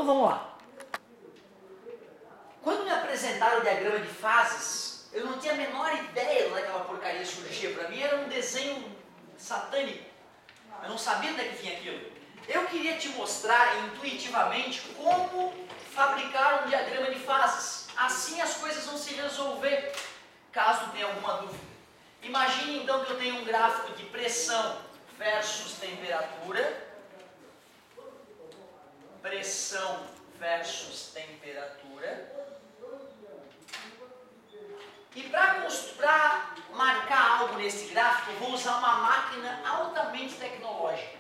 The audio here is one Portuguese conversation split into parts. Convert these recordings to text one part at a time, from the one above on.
Então vamos lá. Quando me apresentaram o diagrama de fases, eu não tinha a menor ideia de onde aquela porcaria surgia. Para mim era um desenho satânico. Eu não sabia onde é que vinha aquilo. Eu queria te mostrar intuitivamente como fabricar um diagrama de fases. Assim as coisas vão se resolver, caso tenha alguma dúvida. Imagine então que eu tenho um gráfico de pressão versus temperatura. Pressão versus temperatura. E para marcar algo nesse gráfico, eu vou usar uma máquina altamente tecnológica.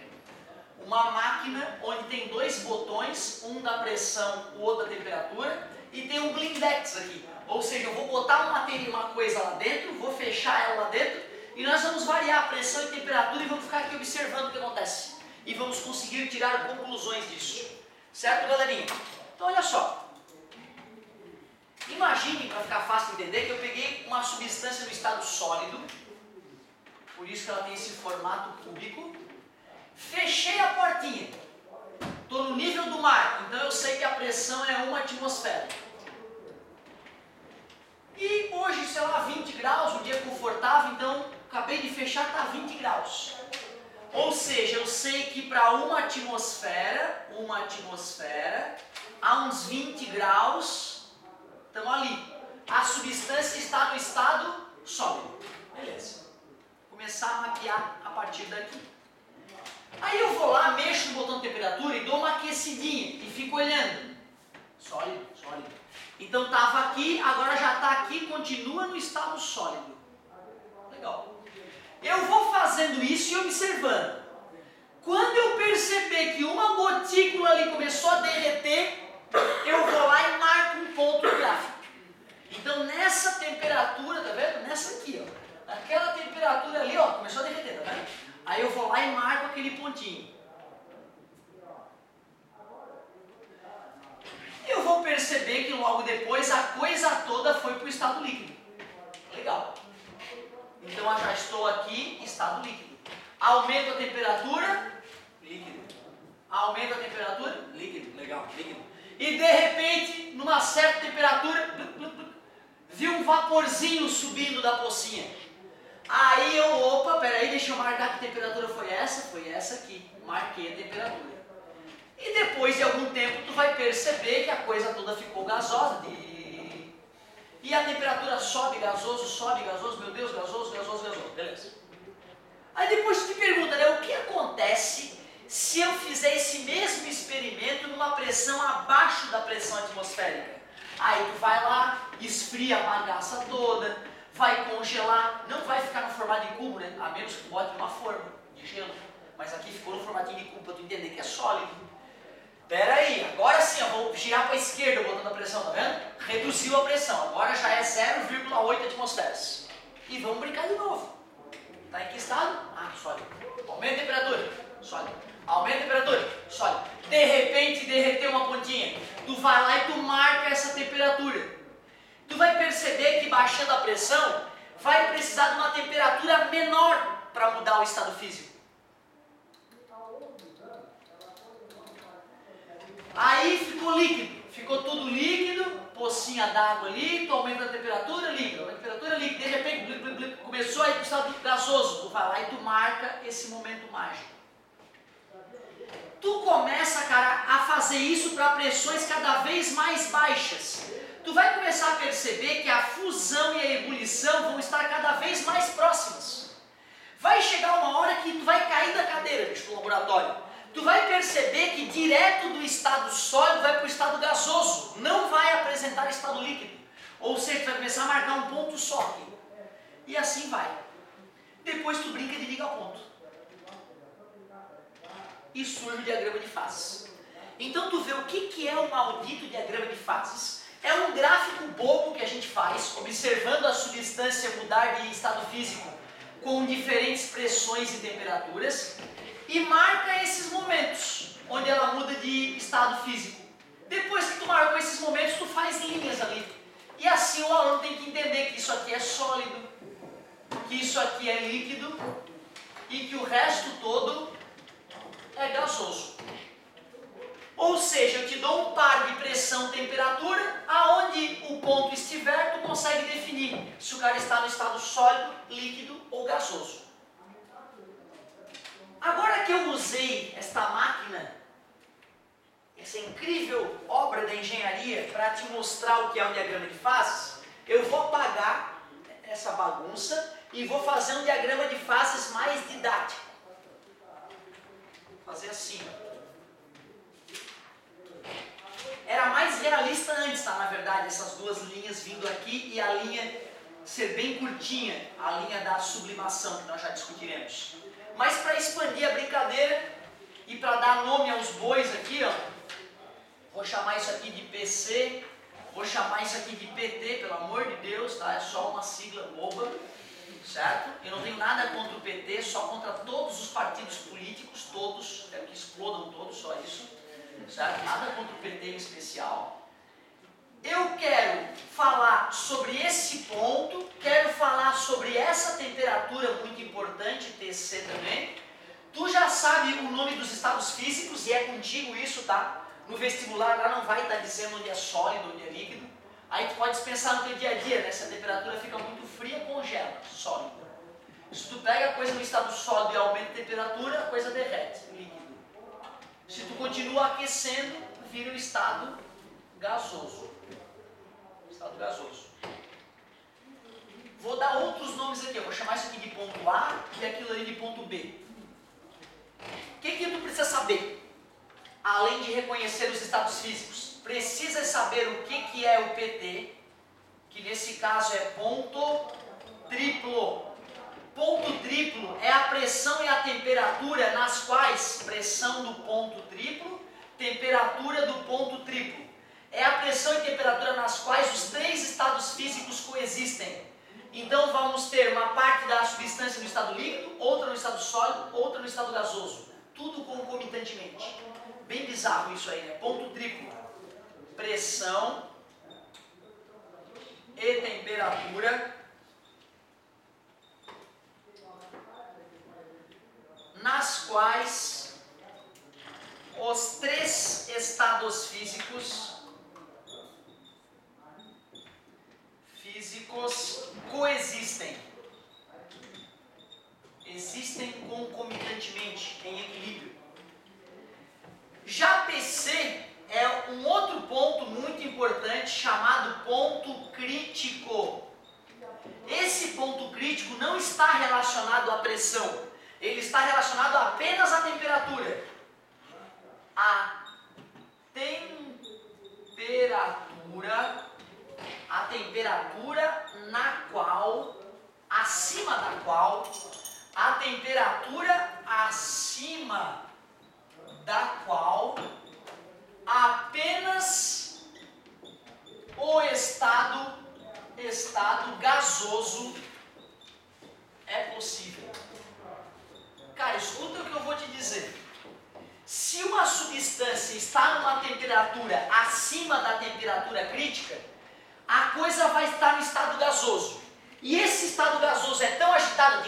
Uma máquina onde tem dois botões, um da pressão, o outro da temperatura, e tem um blindex aqui. Ou seja, eu vou botar uma coisa lá dentro, vou fechar ela lá dentro, e nós vamos variar a pressão e temperatura e vamos ficar aqui observando o que acontece. E vamos conseguir tirar conclusões disso. Certo, galerinha? Então olha só. Imagine, para ficar fácil de entender, que eu peguei uma substância no estado sólido, por isso que ela tem esse formato cúbico, fechei a portinha, estou no nível do mar, então eu sei que a pressão é 1 atmosfera. E hoje, sei lá, 20 graus, um dia confortável, então acabei de fechar, está 20 graus. Ou seja, eu sei que para uma atmosfera, a uns 20 graus, estamos ali. A substância está no estado sólido. Beleza. Vou começar a mapear a partir daqui. Aí eu vou lá, mexo no botão de temperatura e dou uma aquecidinha e fico olhando. Sólido, sólido. Então estava aqui, agora já está aqui, continua no estado sólido. Legal. Eu vou fazendo isso e observando. Quando eu perceber que uma gotícula ali começou a derreter, eu vou lá e marco um ponto no gráfico. Então nessa temperatura, tá vendo? Nessa aqui, ó. Naquela temperatura ali, ó, começou a derreter, tá vendo? Aí eu vou lá e marco aquele pontinho. Eu vou perceber que logo depois a coisa toda foi para o estado líquido. Legal. Então eu já estou aqui, estado líquido. Aumento a temperatura, líquido. Aumento a temperatura, líquido. Legal, líquido. E de repente, numa certa temperatura, vi um vaporzinho subindo da pocinha. Aí eu, opa, peraí, deixa eu marcar que temperatura foi essa aqui. Marquei a temperatura. E depois de algum tempo tu vai perceber que a coisa toda ficou gasosa. E a temperatura sobe, gasoso, meu Deus, gasoso. Beleza. Aí depois tu te pergunta, né, o que acontece se eu fizer esse mesmo experimento numa pressão abaixo da pressão atmosférica? Aí tu vai lá, esfria a bagaça toda, vai congelar, não vai ficar no formato de cubo, né? A menos que tu bote numa forma de gelo. Mas aqui ficou no formatinho de cubo para tu entender que é sólido. Pera aí, agora sim, eu vou girar para a esquerda o botão da pressão, tá vendo? Reduziu a pressão, agora já é 0,8 atmosferas. E vamos brincar de novo. Tá em que estado? Ah, sólido. Aumenta a temperatura, sólido. Aumenta a temperatura, sólido. De repente derreteu uma pontinha. Tu vai lá e tu marca essa temperatura. Tu vai perceber que baixando a pressão, vai precisar de uma temperatura menor para mudar o estado físico. Aí ficou líquido, ficou tudo líquido, pocinha d'água ali, tu aumenta a temperatura, líquido, de repente começou a ir para o estado gasoso, tu vai lá e tu marca esse momento mágico. Tu começa, cara, a fazer isso para pressões cada vez mais baixas. Tu vai começar a perceber que a fusão e a ebulição vão estar cada vez mais próximas. Vai chegar uma hora que tu vai cair da cadeira, bicho, no laboratório. Tu vai perceber que direto do estado sólido vai para o estado gasoso, não vai apresentar estado líquido. Ou seja, tu vai começar a marcar um ponto só aqui. E assim vai. Depois tu brinca de liga ponto. E surge o diagrama de fases. Então tu vê o que é o maldito diagrama de fases. É um gráfico bobo que a gente faz, observando a substância mudar de estado físico com diferentes pressões e temperaturas. E marca esses momentos, onde ela muda de estado físico. Depois que tu marcou esses momentos, tu faz linhas ali. E assim o aluno tem que entender que isso aqui é sólido, que isso aqui é líquido, e que o resto todo é gasoso. Ou seja, eu te dou um lugar está no estado sólido, líquido ou gasoso. Agora que eu usei esta máquina, essa incrível obra da engenharia, para te mostrar o que é um diagrama de fases, eu vou apagar essa bagunça e vou fazer um diagrama de fases mais didático. Vou fazer assim. Era mais realista antes, tá? Na verdade, essas duas linhas vindo aqui e a linha ser bem curtinha, a linha da sublimação, que nós já discutiremos. Mas para expandir a brincadeira e para dar nome aos bois aqui, ó, vou chamar isso aqui de PC, vou chamar isso aqui de PT, pelo amor de Deus, tá? É só uma sigla boba, certo? Eu não tenho nada contra o PT, só contra todos os partidos políticos, todos, quero que explodam todos, só isso, certo? Nada contra o PT em especial. Eu quero falar sobre esse ponto, quero falar sobre essa temperatura muito importante, TC também. Tu já sabe o nome dos estados físicos e é contigo isso, tá? No vestibular lá não vai estar dizendo onde é sólido, onde é líquido. Aí tu pode pensar no teu dia a dia, né? Se a temperatura fica muito fria, congela, sólido. Se tu pega a coisa no estado sólido e aumenta a temperatura, a coisa derrete, líquido. Se tu continua aquecendo, vira o estado gasoso. Estado gasoso. Vou dar outros nomes aqui, eu vou chamar isso aqui de ponto A e aquilo ali de ponto B. O que tu precisa saber? Além de reconhecer os estados físicos, precisa saber o que é o PT, que nesse caso é ponto triplo. Ponto triplo é a pressão e a temperatura nas quais, pressão do ponto triplo, temperatura do ponto triplo. É a pressão e temperatura nas quais os três estados físicos coexistem. Então vamos ter uma parte da substância no estado líquido, outra no estado sólido, outra no estado gasoso. Tudo concomitantemente. Bem bizarro isso aí, né? Ponto triplo. Pressão e temperatura nas quais os três estados físicos coexistem. Existem concomitantemente, em equilíbrio. Já PC é um outro ponto muito importante chamado ponto crítico. Esse ponto crítico não está relacionado à pressão, ele está relacionado apenas à temperatura. A temperatura na qual, acima da qual, a temperatura acima da qual apenas o estado gasoso é possível. Cara, escuta o que eu vou te dizer. Se uma substância está numa temperatura acima da temperatura crítica, a coisa vai estar no estado gasoso. E esse estado gasoso é tão agitado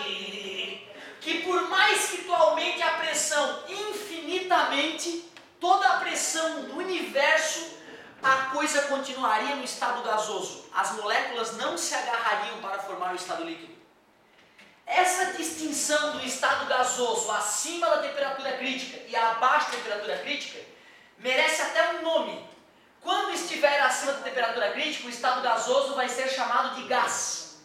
que por mais que tu aumente a pressão infinitamente, toda a pressão do universo, a coisa continuaria no estado gasoso. As moléculas não se agarrariam para formar o estado líquido. Essa distinção do estado gasoso acima da temperatura crítica e abaixo da temperatura crítica merece até um nome. Quando estiver acima da temperatura crítica, o estado gasoso vai ser chamado de gás.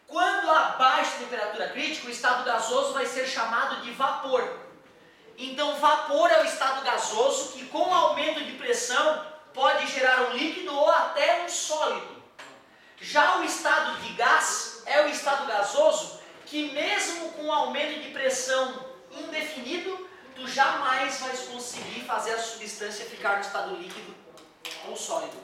Quando abaixo da temperatura crítica, o estado gasoso vai ser chamado de vapor. Então, vapor é o estado gasoso que, com aumento de pressão, pode gerar um líquido ou até um sólido. Já o estado de gás é o estado gasoso que, mesmo com aumento de pressão indefinido, tu jamais vais conseguir fazer a substância ficar no estado líquido ou sólido.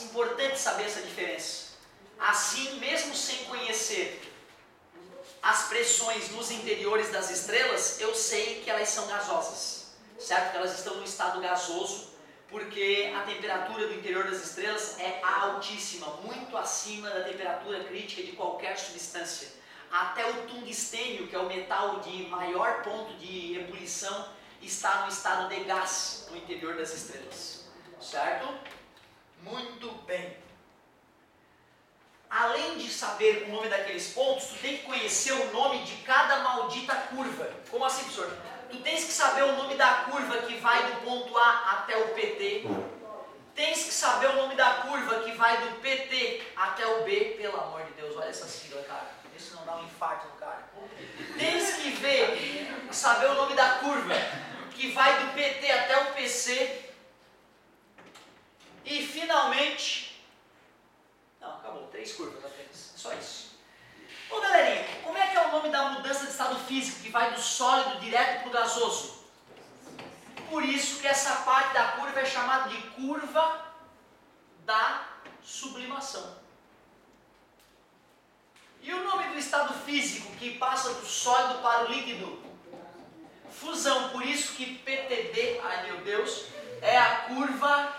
Importante saber essa diferença. Assim, mesmo sem conhecer as pressões nos interiores das estrelas, eu sei que elas são gasosas, certo? Que elas estão no estado gasoso, porque a temperatura do interior das estrelas é altíssima, muito acima da temperatura crítica de qualquer substância. Até o tungstênio, que é o metal de maior ponto de ebulição, está no estado de gás no interior das estrelas, certo? Muito bem. além de saber o nome daqueles pontos, tu tem que conhecer o nome de cada maldita curva. Como assim, professor? Tu tens que saber o nome da curva que vai do ponto A até o PT. Tens que saber o nome da curva que vai do PT até o B. Pelo amor de Deus, olha essa sigla, cara. Isso não dá um infarto no cara. Tens que saber o nome da curva que vai do PT até o PC. E finalmente... Não, acabou. 3 curvas apenas. Só isso. Ô galerinha, como é que é o nome da mudança de estado físico que vai do sólido direto para o gasoso? Por isso que essa parte da curva é chamada de curva da sublimação. E o nome do estado físico que passa do sólido para o líquido? Fusão. Por isso que PTD, ai meu Deus, é a curva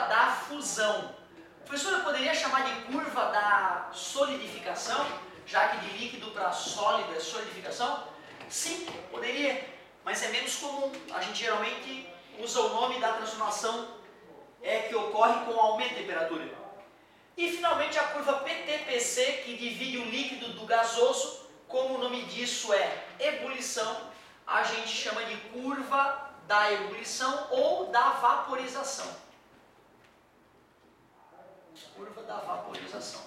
da fusão. Professor, eu poderia chamar de curva da solidificação, já que de líquido para sólido é solidificação? Sim, poderia, mas é menos comum. A gente geralmente usa o nome da transformação que ocorre com o aumento de temperatura. E finalmente a curva PTPC, que divide o líquido do gasoso, como o nome disso é ebulição, a gente chama de curva da ebulição ou da vaporização. Curva da vaporização.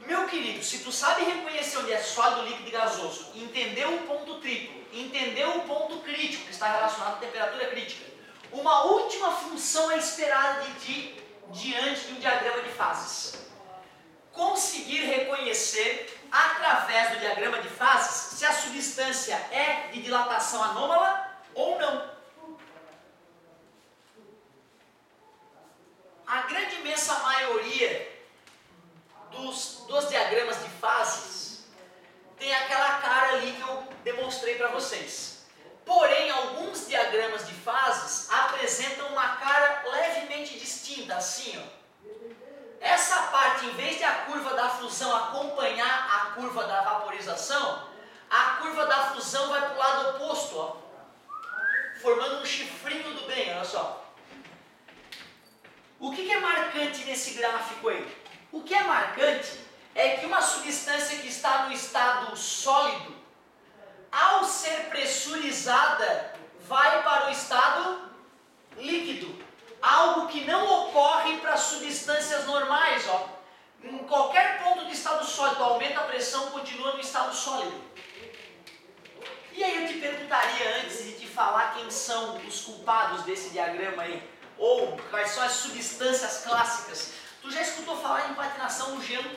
Meu querido, se tu sabe reconhecer onde é sólido, líquido e gasoso, entendeu o ponto triplo, entendeu o ponto crítico, que está relacionado à temperatura crítica, uma última função é esperada de ti diante de um diagrama de fases. Conseguir reconhecer, através do diagrama de fases, se a substância é de dilatação anômala ou não. A grande imensa maioria dos diagramas de fases tem aquela cara ali que eu demonstrei para vocês. Porém, alguns diagramas de fases apresentam uma cara levemente distinta, assim, ó. Essa parte, em vez de a curva da fusão acompanhar a curva da vaporização, a curva da fusão vai para o lado oposto, ó, formando um chifrinho do bem, olha só. O que é marcante nesse gráfico aí? O que é marcante é que uma substância que está no estado sólido, ao ser pressurizada, vai para o estado líquido. Algo que não ocorre para substâncias normais, ó. Em qualquer ponto de estado sólido, aumenta a pressão, continua no estado sólido. E aí eu te perguntaria, antes de te falar quem são os culpados desse diagrama aí, ou quais são as substâncias clássicas. Tu já escutou falar em patinação no gelo?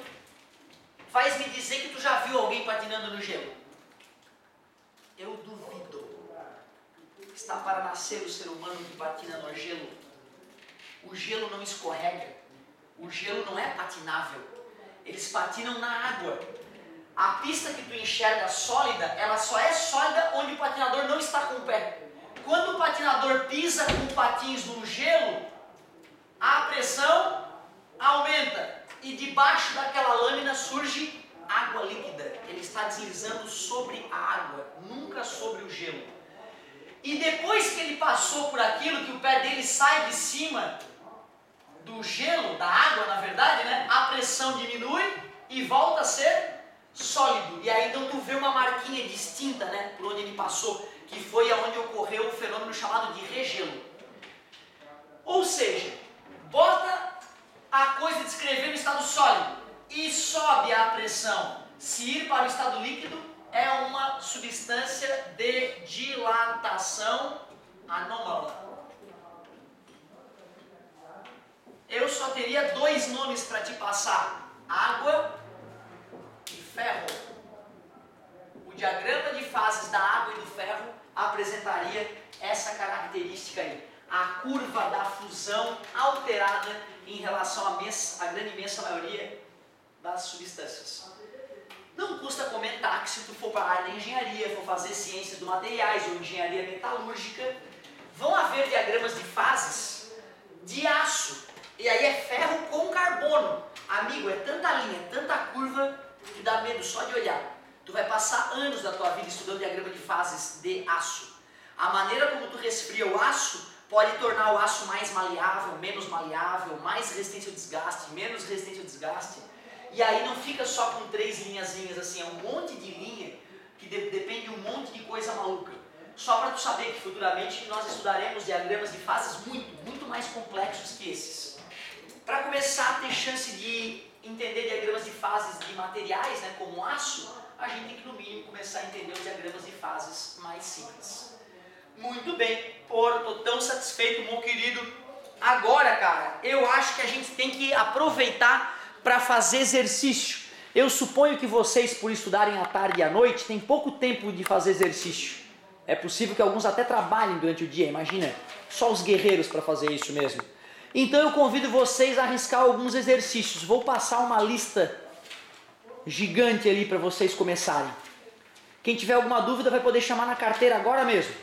Vai-me dizer que tu já viu alguém patinando no gelo? Eu duvido. Está para nascer o ser humano que patina no gelo. O gelo não escorrega. O gelo não é patinável. Eles patinam na água. A pista que tu enxerga sólida, ela só é sólida onde o patinador não está com o pé. Quando o patinador pisa com patins no gelo, a pressão aumenta e debaixo daquela lâmina surge água líquida. Ele está deslizando sobre a água, nunca sobre o gelo. E depois que ele passou por aquilo, que o pé dele sai de cima do gelo, da água na verdade, né? A pressão diminui e volta a ser sólido. E aí então tu vê uma marquinha distinta, né? Por onde ele passou, que foi aonde ocorreu o fenômeno chamado de regelo. Ou seja, bota a coisa de escrever no estado sólido e sobe a pressão. Se ir para o estado líquido, é uma substância de dilatação anômala. Eu só teria 2 nomes para te passar: água e ferro. O diagrama de fases da água e do ferro apresentaria essa característica aí, a curva da fusão alterada em relação à grande imensa maioria das substâncias. Não custa comentar que se tu for para a área da engenharia, for fazer ciências do materiais ou engenharia metalúrgica, vão haver diagramas de fases de aço, e aí é ferro com carbono. Amigo, é tanta linha, tanta curva, que dá medo só de olhar. Tu vai passar anos da tua vida estudando diagrama de fases de aço. A maneira como tu resfria o aço pode tornar o aço mais maleável, menos maleável, mais resistente ao desgaste, menos resistente ao desgaste. E aí não fica só com 3 linhazinhas assim, é um monte de linha que depende de um monte de coisa maluca. Só para tu saber que futuramente nós estudaremos diagramas de fases muito mais complexos que esses. Para começar a ter chance de entender diagramas de fases de materiais, né, como aço, a gente tem que no mínimo começar a entender os diagramas de fases mais simples. Muito bem, tô tão satisfeito, meu querido. Agora, cara, eu acho que a gente tem que aproveitar para fazer exercício. Eu suponho que vocês, por estudarem à tarde e à noite, têm pouco tempo de fazer exercício. É possível que alguns até trabalhem durante o dia, imagina, só os guerreiros para fazer isso mesmo. Então eu convido vocês a arriscar alguns exercícios. Vou passar uma lista gigante ali para vocês começarem. Quem tiver alguma dúvida vai poder chamar na carteira agora mesmo.